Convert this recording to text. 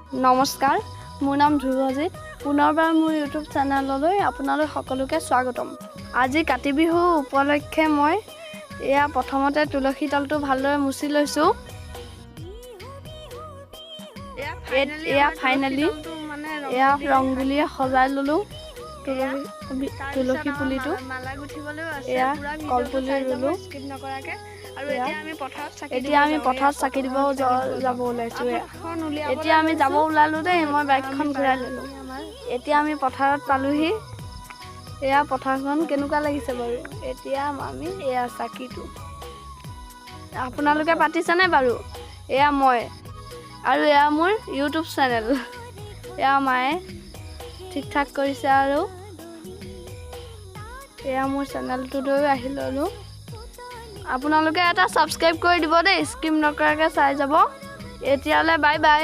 নমস্কাৰ, মোৰ নাম ধ্ৰুৱজিৎ। পুনৰবাৰ মোৰ ইউটিউব চেনেললৈ আপোনালোক সকলোকে স্বাগতম। আজি কাতি বিহু উপলক্ষে মই এয়া প্ৰথমতে তুলসী তলটো ভালদৰে মুচি লৈছোঁ। এয়া ফাইনেলি এয়া ৰংগুলিয়ে সজাই ল'লোঁ তুলসী পুলিটো। এয়া কলপুলি ৰুলোঁ। এতিয়া আমি পথাৰত চাকি দিব যাব ওলাইছোঁ। এতিয়া আমি যাব ওলালোঁ দেই, মই বাইকখন ঘূৰাই ল'লোঁ। এতিয়া আমি পথাৰত পালোঁহি। এয়া পথাৰখন কেনেকুৱা লাগিছে বাৰু? এতিয়া আমি এয়া চাকিটো আপোনালোকে পাতিছেনে বাৰু? এয়া মই আৰু এয়া মোৰ ইউটিউব চেনেল। এয়া মায়ে ঠিক ঠাক কৰিছে আৰু এয়া মোৰ চেনেলটোলৈ আহি ল'লোঁ। আপোনালোকে এটা ছাবস্ক্ৰাইব কৰি দিব দেই, স্কিপ নকৰাকৈ চাই যাব। এতিয়ালৈ বাই বাই।